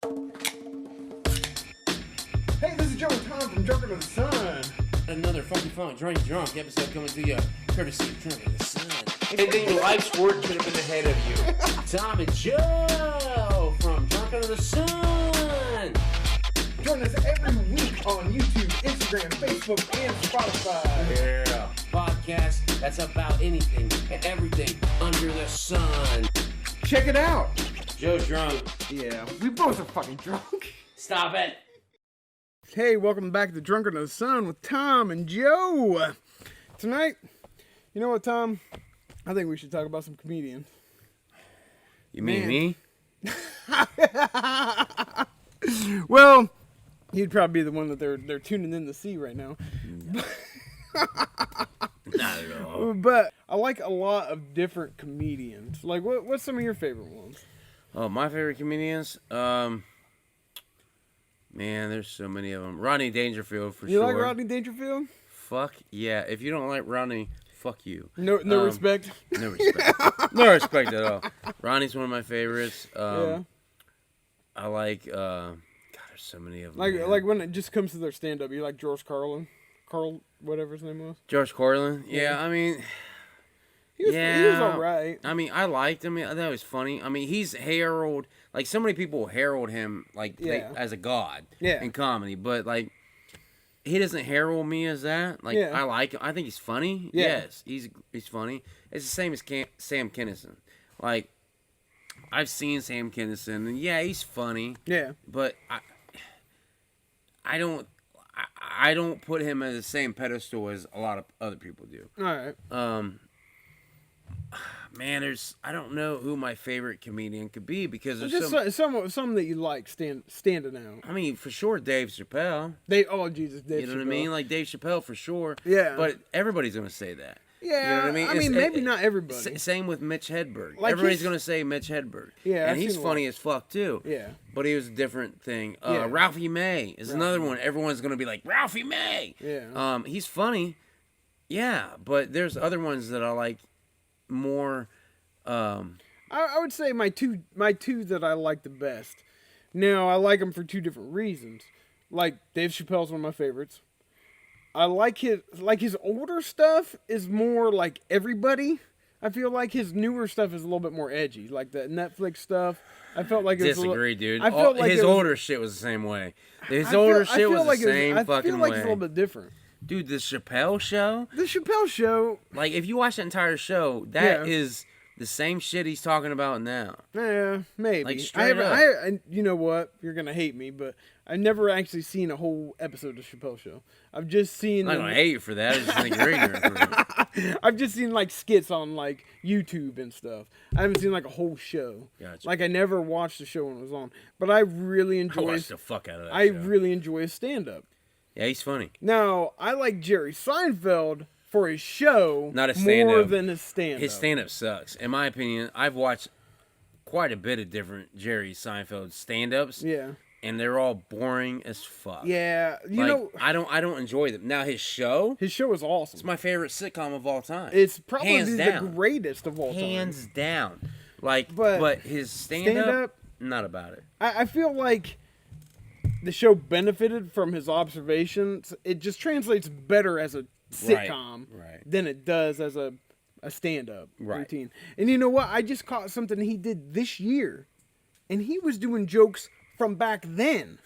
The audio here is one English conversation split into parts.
Hey, this is Joe and Tom from Drunk Under the Sun. Another fucking fun, drunk episode coming to you, courtesy of Drunk Under the Sun. Anything in life's work could have been ahead of you. Tom and Joe from Drunk Under the Sun. Join us every week on YouTube, Instagram, Facebook, and Spotify. Yeah. Podcast that's about anything and everything under the sun. Check it out. Joe's drunk. Yeah, we both are fucking drunk. Stop it. Hey, welcome back to Drunk Under the Sun with Tom and Joe. Tonight, you know what, Tom? I think we should talk about some comedians. You mean me? Well, he'd probably be the one that they're tuning in to see right now. Not at all. But I like a lot of different comedians. Like, what's some of your favorite ones? Oh, my favorite comedians? Man, there's so many of them. Rodney Dangerfield, for sure. You like Rodney Dangerfield? Fuck yeah. If you don't like Rodney, fuck you. No respect? No respect. No respect at all. Ronnie's one of my favorites. Yeah. I like, God, there's so many of them. Like when it just comes to their stand-up, you like George Carlin? Whatever his name was? George Carlin? Yeah, I mean... He was alright. I mean, I liked him. I thought it was funny. I mean, he's heralded... Like, so many people herald him, like, as a god in comedy. But, like, he doesn't herald me as that. Like, I like him. I think he's funny. Yeah. Yes, he's funny. It's the same as Sam Kinison. Like, I've seen Sam Kinison, and yeah, he's funny. Yeah. But I don't put him at the same pedestal as a lot of other people do. Alright. Man, I don't know who my favorite comedian could be because there's Just some that you like standing out. I mean, for sure, Dave Chappelle. Dave Chappelle. You know what I mean? Like Dave Chappelle for sure. Yeah. But everybody's gonna say that. Yeah. You know what I mean? I mean, maybe not everybody. Same with Mitch Hedberg. Like Everybody's gonna say Mitch Hedberg. Yeah. And he's funny as fuck too. Yeah. But he was a different thing. Yeah. Ralphie May is another one. Everyone's gonna be like Ralphie May. Yeah. He's funny. Yeah, but there's other ones that I like more. I would say my two that I like the best. Now, I like them for two different reasons. Like, Dave Chappelle's one of my favorites. I like his older stuff is more like everybody. I feel like his newer stuff is a little bit more edgy. Like the Netflix stuff. I felt like it was disagree, dude. I felt like his older shit was the same way. His older shit was the same fucking way. I feel like it's a little bit different. Dude, the Chappelle show? The Chappelle show. Like, if you watch the entire show, that is the same shit he's talking about now. Yeah, maybe. Like, straight up. You know what? You're going to hate me, but I've never actually seen a whole episode of the Chappelle show. I've just seen... I'm not going to hate you for that. I just think you're ignorant for it. I've just seen, like, skits on, like, YouTube and stuff. I haven't seen, like, a whole show. Gotcha. Like, I never watched the show when it was on. But I really enjoy... I watched the fuck out of that show. I really enjoy his stand-up. Yeah, he's funny. Now, I like Jerry Seinfeld for his show not a stand-up. More than his stand-up. His stand-up sucks. In my opinion, I've watched quite a bit of different Jerry Seinfeld stand-ups. Yeah. And they're all boring as fuck. Yeah. You know, I don't enjoy them. Now his show is awesome. It's my favorite sitcom of all time. It's probably the greatest of all time. Hands down. Like, but his stand-up, not about it. I feel like the show benefited from his observations. It just translates better as a sitcom than it does as a stand-up routine. And you know what? I just caught something he did this year, and he was doing jokes from back then.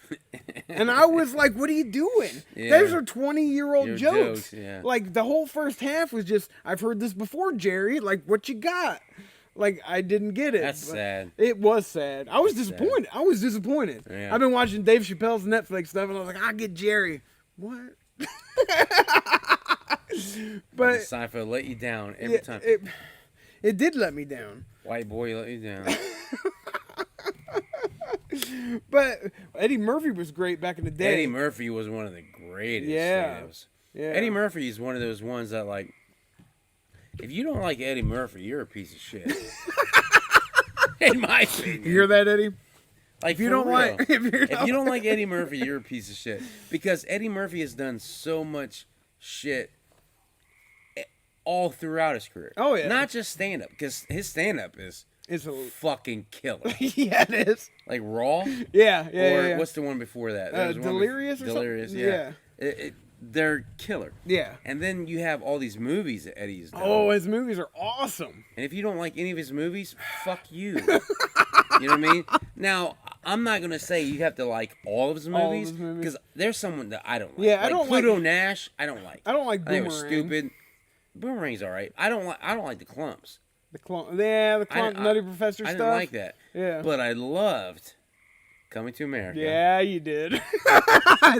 And I was like, what are you doing? Those are 20-year-old jokes. Like, the whole first half was just, I've heard this before, Jerry. Like, what you got? Like, I didn't get it. That's sad. It was sad. I was disappointed. Yeah. I've been watching Dave Chappelle's Netflix stuff, and I was like, I'll get Jerry. What? But Seinfeld let you down every time. It did let me down. White boy let you down. But Eddie Murphy was great back in the day. Eddie Murphy was one of the greatest. Yeah. Eddie Murphy is one of those ones that, like, if you don't like Eddie Murphy, you're a piece of shit. In my opinion. You hear that, Eddie? Like, if you don't like Eddie Murphy, you're a piece of shit. Because Eddie Murphy has done so much shit all throughout his career. Oh yeah. Not just stand up, because his stand up is It's a fucking killer. Yeah, it is. Like Raw. Yeah. Or what's the one before that? Delirious. Delirious. Something? Yeah. They're killer. Yeah. And then you have all these movies that Eddie's done. Oh, his movies are awesome. And if you don't like any of his movies, fuck you. You know what I mean? Now, I'm not going to say you have to like all of his movies, because there's someone that I don't like. Yeah, like I don't Pluto like... Nash, I don't like. I don't like Boomerang. I think it was stupid. Boomerang's all right. I don't like the Clumps. The Clump Nutty Professor stuff. I didn't like that. Yeah. But I loved Coming to America. Yeah, you did.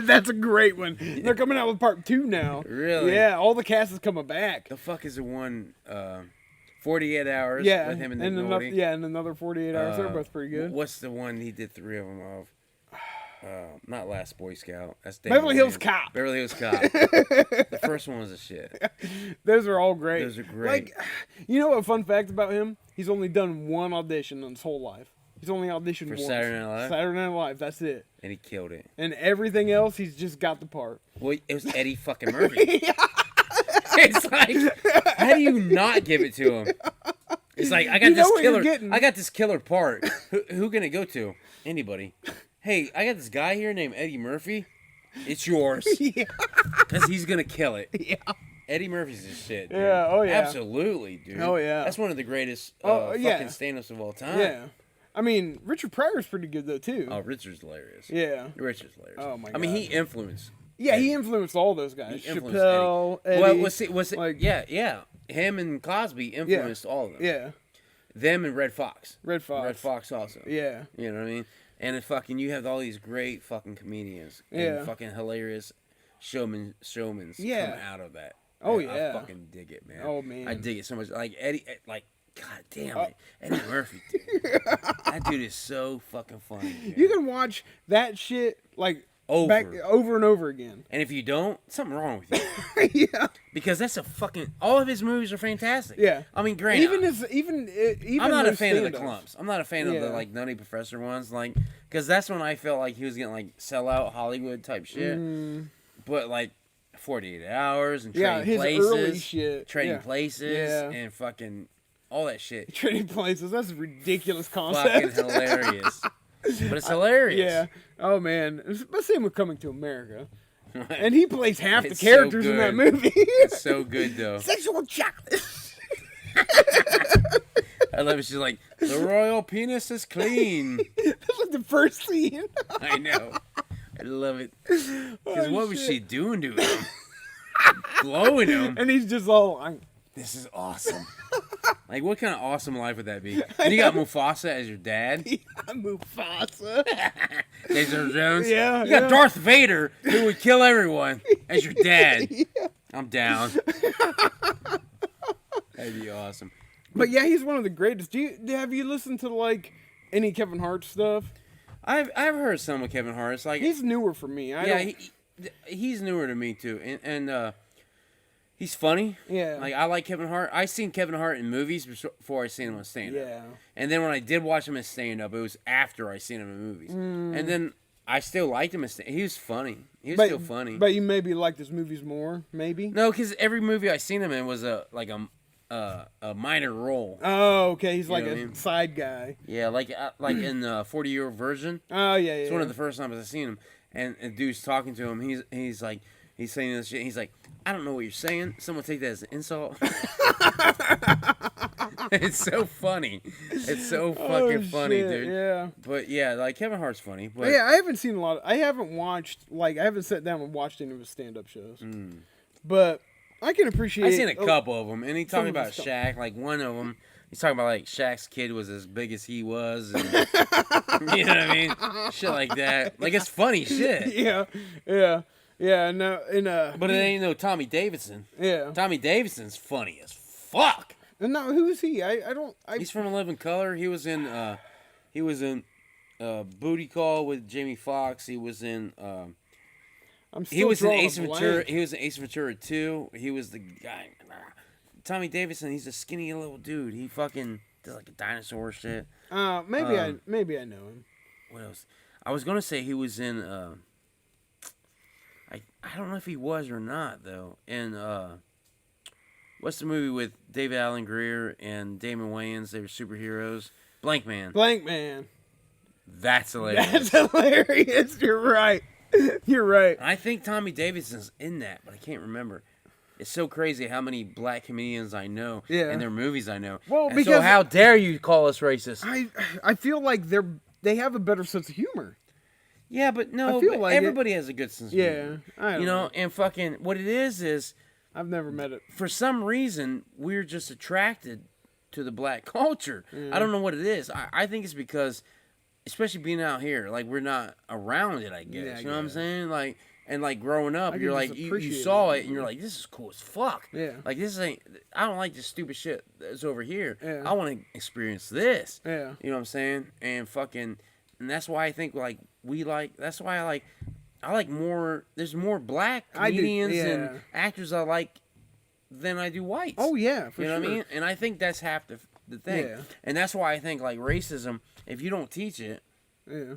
That's a great one. They're coming out with part 2 now. Really? Yeah, all the cast is coming back. The fuck is the one, 48 Hours with him and Nick Nolte? And another 48 Hours. They're both pretty good. What's the one he did 3 of them of? Not Last Boy Scout. That's Beverly Hills Cop. Beverly Hills Cop. The first one was a shit. Those are all great. Those are great. Like, you know a fun fact about him? He's only done one audition in his whole life. He's only auditioned once. Saturday Night Live? Saturday Night Live, that's it. And he killed it. And everything else, he's just got the part. Well, it was Eddie fucking Murphy. It's like, how do you not give it to him? It's like, I got this killer part. Who can it go to? Anybody. Hey, I got this guy here named Eddie Murphy. It's yours. Yeah. Because he's going to kill it. Yeah. Eddie Murphy's the shit, dude. Yeah, oh yeah. Absolutely, dude. Oh yeah. That's one of the greatest fucking stand-ups of all time. Yeah. I mean, Richard Pryor's pretty good, though, too. Oh, Richard's hilarious. Yeah. Richard's hilarious. Oh, my God. I mean, he influenced. Yeah, he influenced all those guys. Chappelle, Eddie. Well, was it like, yeah. Him and Cosby influenced all of them. Yeah. Them and Red Fox. Red Fox also. Yeah. You know what I mean? And it fucking, you have all these great fucking comedians. And fucking hilarious showmans come out of that. Oh, and yeah. I fucking dig it, man. Oh, man. I dig it so much. Like, Eddie, like, God damn it. Eddie Murphy, dude. That dude is so fucking funny, dude. You can watch that shit, like, over and over again. And if you don't, something wrong with you. Yeah. Because that's all of his movies are fantastic. Yeah. I mean, granted. Even I'm not a fan of the Clumps. I'm not a fan of the, like, Nutty Professor ones. Like, because that's when I felt like he was getting, like, sellout Hollywood type shit. But, like, 48 Hours and Trading Places. Early shit. Trading Places and fucking all that shit. Trading Places, that's a ridiculous concept. Fucking hilarious. But it's hilarious. Yeah. Oh, man. But same with Coming to America. And he plays half the characters in that movie. It's so good, though. Sexual chocolate. I love it. She's like, the royal penis is clean. That's like the first scene. I know. I love it. Because what was she doing to him? Blowing him. And he's just all like, this is awesome. Like, what kind of awesome life would that be? And you got Mufasa as your dad? Yeah, Mufasa. James Earl Jones? Yeah. You got Darth Vader, who would kill everyone, as your dad. Yeah. I'm down. That'd be awesome. But yeah, he's one of the greatest. Have you listened to, like, any Kevin Hart stuff? I've heard some of Kevin Hart. It's like, he's newer for me. He's newer to me too, and he's funny. Yeah. Like, I like Kevin Hart. I seen Kevin Hart in movies before I seen him on stand-up. Yeah. And then when I did watch him in stand-up, it was after I seen him in movies. And then I still liked him. He was funny. He was still funny. But you maybe liked his movies more, maybe? No, because every movie I seen him in was a minor role. Oh, okay. He's like a side guy. Yeah, like in 40-Year Version. Oh, yeah. It's one of the first times I seen him, and a dude's talking to him. He's like, he's saying this shit. He's like, I don't know what you're saying. Someone take that as an insult. It's so funny. It's so fucking funny, dude. Yeah. But yeah, like, Kevin Hart's funny. But yeah, I haven't seen a lot. I haven't watched, like, I haven't sat down and watched any of his stand-up shows. But I can appreciate. I've seen a couple of them, and he talking about Shaq. Like, one of them, he's talking about, like, Shaq's kid was as big as he was, and you know what I mean? Shit like that. Like, it's funny shit. Yeah. No, but it ain't no Tommy Davidson. Yeah. Tommy Davidson's funny as fuck. And now, who is he? I don't. He's from 11 Color. He was in Booty Call with Jamie Foxx. He was in. He was in Ace Ventura. He was in Ace Ventura 2. He was the guy. Tommy Davidson. He's a skinny little dude. He fucking does like a dinosaur shit. Maybe I know him. What else? I was gonna say he was in. I don't know if he was or not though. In What's the movie with David Alan Grier and Damon Wayans? They were superheroes. Blank Man. Blank Man. That's hilarious. That's hilarious. You're right. You're right. I think Tommy Davidson's in that, but I can't remember. It's so crazy how many black comedians I know and their movies I know. Well, and because so how dare you call us racist? I feel like they have a better sense of humor. Yeah, but no, I feel like everybody has a good sense of humor. Yeah, I don't know. And fucking what it is I've never met it. For some reason, we're just attracted to the black culture. I don't know what it is. I think it's because, especially being out here, like we're not around it, I guess. Yeah, you know what I'm saying? Like, and like growing up, you're like, you saw it and you're like, this is cool as fuck. Yeah. Like this ain't, I don't like this stupid shit that's over here. Yeah. I want to experience this. Yeah. You know what I'm saying? And fucking, and that's why I think like that's why I like more, there's more black comedians and actors I like than I do whites. Oh yeah, for you know sure. what I mean? And I think that's half the thing. Yeah. And that's why I think like racism, if you don't teach it, yeah,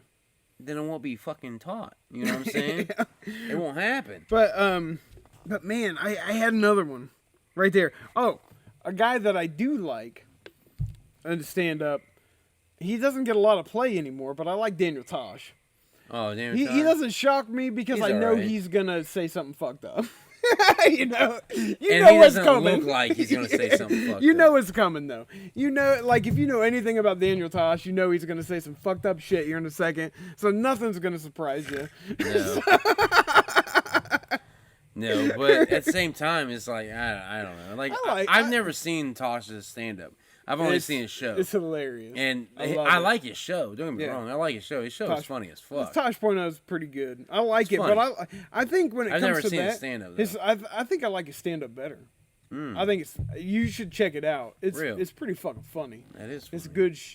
then it won't be fucking taught. You know what I'm saying? It won't happen. But man, I had another one right there. Oh, a guy that I do like and stand up. He doesn't get a lot of play anymore, but I like Daniel Tosh. Oh, Daniel Tosh. He doesn't shock me because I know he's gonna say something fucked up. you know what's coming. Look like he's gonna say something fucked up. You know what's coming though. You know, like if you know anything about Daniel Tosh, you know he's gonna say some fucked up shit here in a second. So nothing's gonna surprise you. No. No, but at the same time, it's like I don't know. Like I've never seen Tosh's stand up. I've only seen his show. It's hilarious. And I like his show. Don't get me wrong. I like his show. His show is funny as fuck. Tosh Point is pretty good. I like it, but I think when it comes to that, I've never seen his stand-up. I think I like his stand-up better. I think you should check it out. It's pretty fucking funny. That is funny.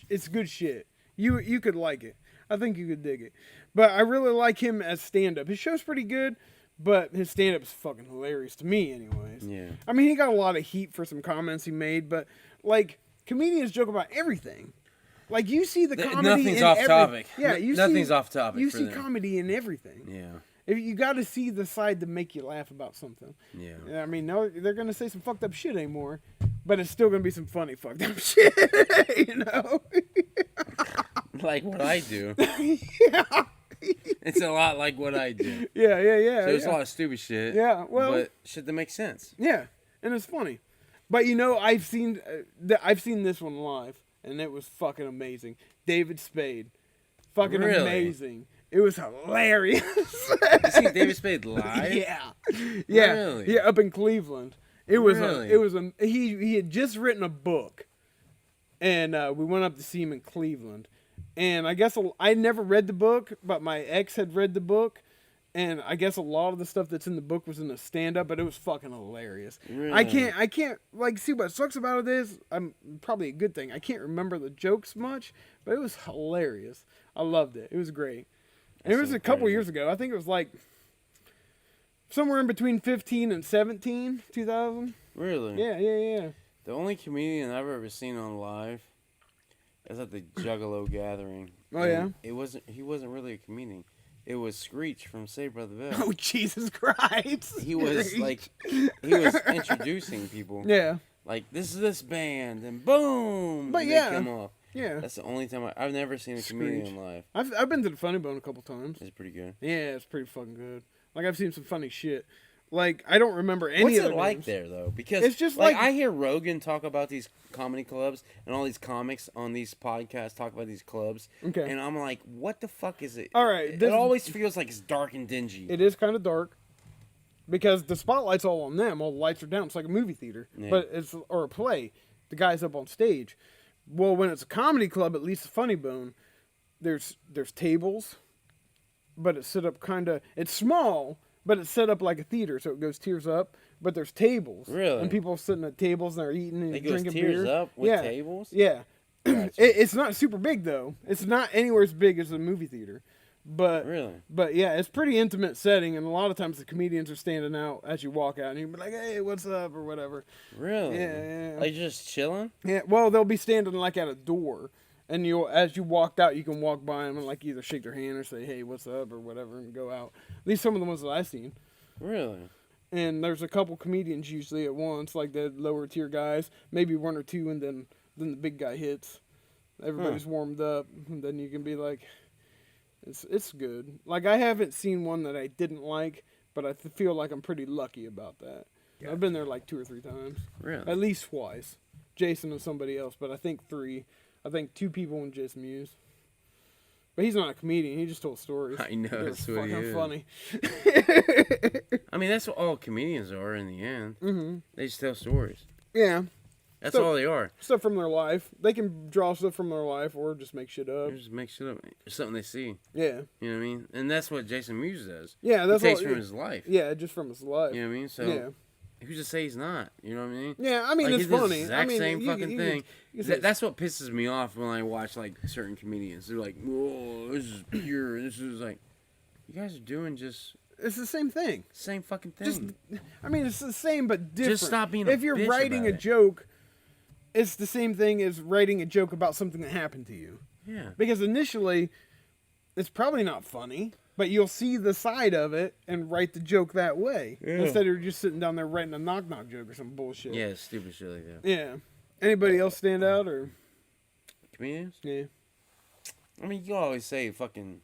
It's good shit. You could like it. I think you could dig it. But I really like him as stand-up. His show's pretty good, but his stand-up is fucking hilarious to me anyways. Yeah. I mean, he got a lot of heat for some comments he made, but like comedians joke about everything. Like you see the comedy. Nothing's off topic. Yeah, nothing's off topic. You see comedy in everything. Yeah. If you got to see the side to make you laugh about something. Yeah. I mean, no, they're gonna say some fucked up shit anymore, but it's still gonna be some funny fucked up shit. You know. Like what I do. Yeah. It's a lot like what I do. Yeah. So it's a lot of stupid shit. Yeah. Well. But shit that makes sense. Yeah, and it's funny. But you know, I've seen this one live, and it was fucking amazing. David Spade, fucking amazing. It was hilarious. You seen David Spade live? Yeah. Really? Yeah, up in Cleveland. It was really? He had just written a book, and we went up to see him in Cleveland. And I guess I never read the book, but my ex had read the book. And I guess a lot of the stuff that's in the book was in the stand-up, but it was fucking hilarious. Really? I can't like see what sucks about it is. I'm probably a good thing. I can't remember the jokes much, but it was hilarious. I loved it. It was great. And it was a couple years ago. I think it was like somewhere in between 15 and 17, 2000. Really? Yeah. The only comedian I've ever seen on live is at the Juggalo Gathering. Oh yeah. He wasn't really a comedian. It was Screech from Saved by the Bell. Oh Jesus Christ! He was introducing people. Yeah. Like this is this band, and boom. But and yeah. they come off. Yeah. That's the only time I've never seen a comedian live. I've been to the Funny Bone a couple times. It's pretty good. Yeah, it's pretty fucking good. Like I've seen some funny shit. Like I don't remember any of the What's it like names. there though? Because it's just like I hear Rogan talk about these comedy clubs and all these comics on these podcasts talk about these clubs. Okay. And I'm like, what the fuck is it? All right. It always feels like it's dark and dingy. It is kind of dark. Because the spotlight's all on them. All the lights are down. It's like a movie theater. Yeah. But or a play. The guy's up on stage. Well, when it's a comedy club, at least the Funny Bone, there's tables, but it's set up it's small, but it's set up like a theater, so it goes tiers up. But there's tables, really, and people are sitting at tables and they're eating and drinking beer. It goes tiers up with tables. Yeah, gotcha. It's not super big though. It's not anywhere as big as a movie theater, but yeah, it's pretty intimate setting, and a lot of times the comedians are standing out as you walk out, and you'll be like, "Hey, what's up?" or whatever. Really? Yeah. Like just chilling. Yeah. Well, they'll be standing like at a door. And as you walked out, you can walk by them and like either shake their hand or say, "Hey, what's up?" or whatever, and go out. At least some of the ones that I've seen. Really? and there's a couple comedians usually at once, like the lower tier guys, maybe one or two, and then the big guy hits. Everybody's warmed up, and then you can be like, it's good. Like, I haven't seen one that I didn't like, but I feel like I'm pretty lucky about that. Yeah. I've been there like 2 or 3 times. Really? At least twice. Jason and somebody else, but I think 3. I think 2 people and Jason Mewes. But he's not a comedian. He just told stories. I know. It's fucking funny. I mean, that's what all comedians are in the end. Mm-hmm. They just tell stories. Yeah. That's all they are. Stuff from their life. They can draw stuff from their life or just make shit up. Or just make shit up. It's something they see. Yeah. You know what I mean? And that's what Jason Mewes does. Yeah, that's he takes from his life. Yeah, just from his life. You know what I mean? So, yeah. Who's to say he's not? You know what I mean? Yeah, I mean, like, it's funny. Exact same fucking thing. That's what pisses me off when I watch like certain comedians. They're like, "Whoa, this is pure." This is like, you guys are doing just. It's the same thing. Same fucking thing. I mean, it's the same but different. Just stop being. If you're writing a joke, it's the same thing as writing a joke about something that happened to you. Yeah. Because initially, it's probably not funny. But you'll see the side of it and write the joke that way. Yeah. Instead of just sitting down there writing a knock-knock joke or some bullshit. Yeah, stupid shit like that. Yeah. Anybody else stand out or? Comedians? Yeah. I mean, you always say fucking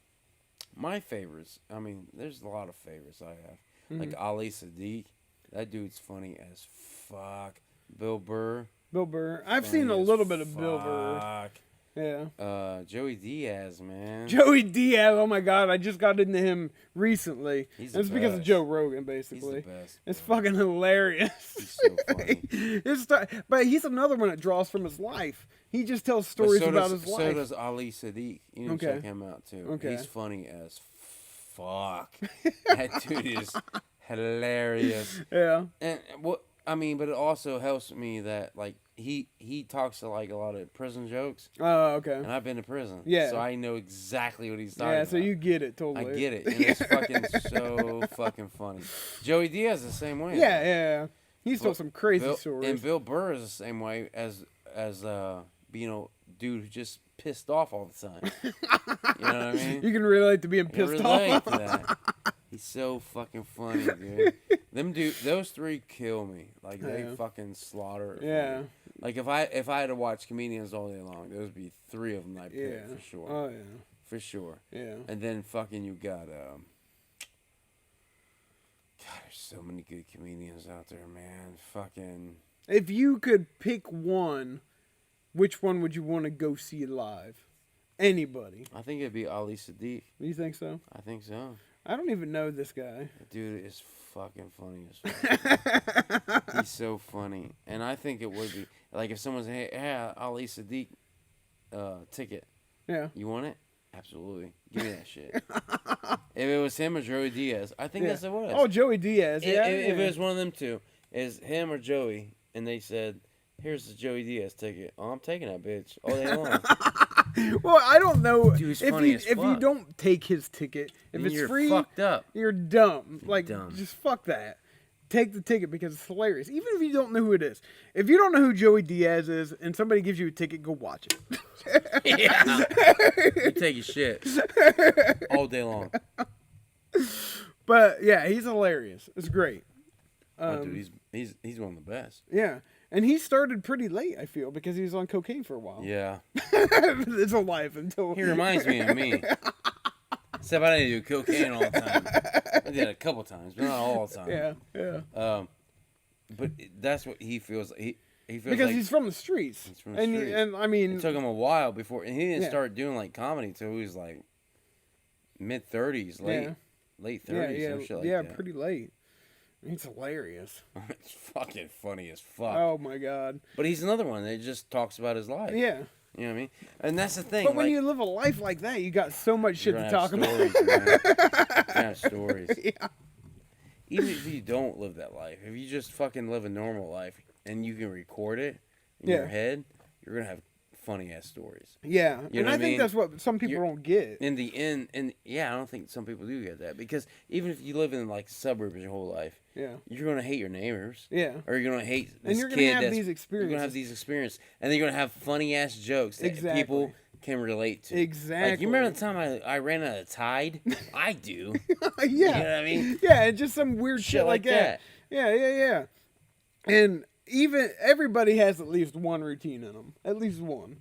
my favorites. I mean, there's a lot of favorites I have. Mm-hmm. Like Ali Sadiq. That dude's funny as fuck. Bill Burr. I've seen a little bit of Bill Burr. Yeah. Joey Diaz, man. Joey Diaz, oh my god, I just got into him recently. It's because of Joe Rogan, basically. He's the best. It's fucking hilarious. He's so funny. But he's another one that draws from his life. He just tells stories about his life. So does Ali Sadiq. You need to check him out, too. Okay. He's funny as fuck. That dude is hilarious. Yeah. And what I mean, but it also helps me that, like, he talks to, like, a lot of prison jokes. Oh, okay. And I've been to prison. Yeah. So I know exactly what he's talking about. Yeah, so you get it, totally. I get it. And it's fucking so fucking funny. Joey Diaz is the same way. Yeah. He's told some crazy stories. And Bill Burr is the same way as being a dude who just pissed off all the time. You know what I mean? You can relate to being pissed off. Relate to that. He's so fucking funny, dude. Those 3 kill me. Like, they fucking slaughter. Yeah. Like, if I had to watch comedians all day long, those would be 3 of them I'd pick for sure. Oh, yeah. For sure. Yeah. And then fucking you got, God, there's so many good comedians out there, man. Fucking. If you could pick one, which one would you want to go see live? Anybody. I think it'd be Ali Sadiq. You think so? I think so. I don't even know this guy. Dude is fucking funny as fuck. He's so funny. And I think it would be, like, if someone's, hey, Ali Sadiq ticket. Yeah. You want it? Absolutely. Give me that shit. If it was him or Joey Diaz, I think that's what it was. Oh, Joey Diaz. Yeah. If it was one of them two, is him or Joey, and they said, here's the Joey Diaz ticket. Oh, I'm taking that bitch all day long. Well, I don't know. Dude, if you don't take his ticket, if it's free, you're fucked up. You're dumb. Dumb. Just fuck that. Take the ticket because it's hilarious. Even if you don't know who it is. If you don't know who Joey Diaz is and somebody gives you a ticket, go watch it. Yeah. You take your shit all day long. But yeah, he's hilarious. It's great. Dude, he's one of the best. Yeah. And he started pretty late, I feel, because he was on cocaine for a while. Yeah. It's a life until... He reminds me of me. Except I didn't do cocaine all the time. I did it a couple times, but not all the time. Yeah. But that's what he feels. He feels because like he's from the streets. He's from the streets. And I mean... It took him a while before... And he didn't start doing, like, comedy until he was, like, mid-30s, late 30s, some shit like that. Yeah, pretty late. He's hilarious. It's fucking funny as fuck. Oh, my God. But he's another one that just talks about his life. Yeah. You know what I mean? And that's the thing. But when you live a life like that, you got so much shit to talk about. You're going to have stories. Yeah. Even if you don't live that life, if you just fucking live a normal life and you can record it in your head, you're going to have funny-ass stories. Yeah. You and know I think that's what some people don't get. In the end, I don't think some people do get that. Because even if you live in, like, suburbs your whole life, you're going to hate your neighbors. Yeah. Or you're going to hate this and you're kid going to have these experiences. You're going to have these experiences. And then you're going to have funny-ass jokes that can relate to. Exactly. Like, you remember the time I ran out of Tide? I do. Yeah. You know what I mean? Yeah, and just some weird shit like that. Yeah. And even everybody has at least one routine in them. At least one.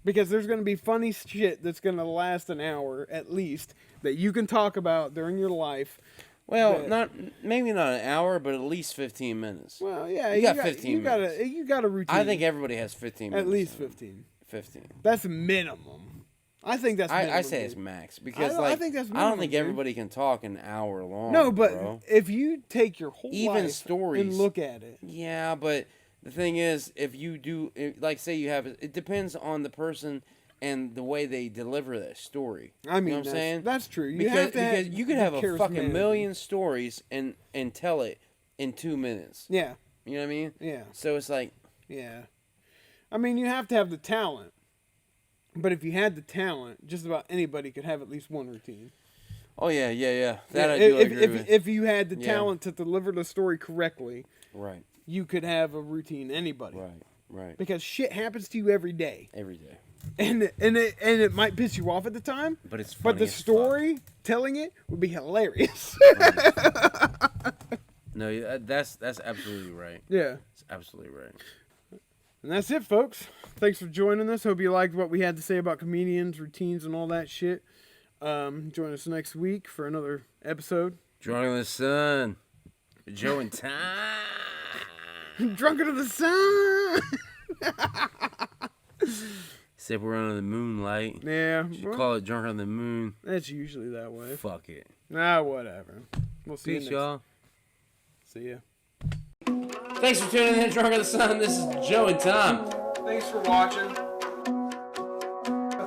Because there's going to be funny shit that's going to last an hour at least that you can talk about during your life. Well, maybe not an hour, but at least 15 minutes. Well, yeah, you got 15 minutes. You got a routine. I think everybody has 15 minutes. At least 15. 15. That's minimum. I think that's minimum. I say it's max because I think that's minimum, I don't think everybody can talk an hour long. No, but bro. if you take your whole even life stories and look at it. Yeah, but the thing is, if you do, like, say you have, it depends on the person and the way they deliver that story. I mean, you know what I'm saying? That's true. Because you could have a fucking million stories and tell it in 2 minutes. Yeah. You know what I mean? Yeah. So it's like. Yeah. I mean, you have to have the talent. But if you had the talent, just about anybody could have at least one routine. Oh, yeah. That I do agree with. If you had the talent to deliver the story correctly. Right. You could have a routine. Anybody. Right. Because shit happens to you every day. Every day. And it might piss you off at the time. But it's funny. But the story telling it would be hilarious. No, that's absolutely right. Yeah. It's absolutely right. And that's it, folks. Thanks for joining us. Hope you liked what we had to say about comedians, routines, and all that shit. Join us next week for another episode. Drunk on the Sun. Joe and Tom. Drunk under the sun. Except we're under the moonlight. Yeah. You should call it Drunk on the Moon. That's usually that way. Fuck it. Whatever. We'll see Peace, you next. y'all. See ya. Thanks for tuning in to Drunk on the Sun. This is Joe and Tom. Thanks for watching.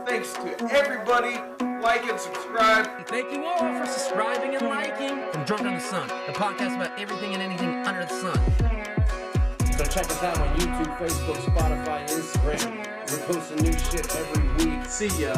Thanks to everybody. Like and subscribe. Thank you all for subscribing and liking from Drunk on the Sun, the podcast about everything and anything under the sun. So check us out on YouTube, Facebook, Spotify, Instagram. We're posting new shit every week. See ya.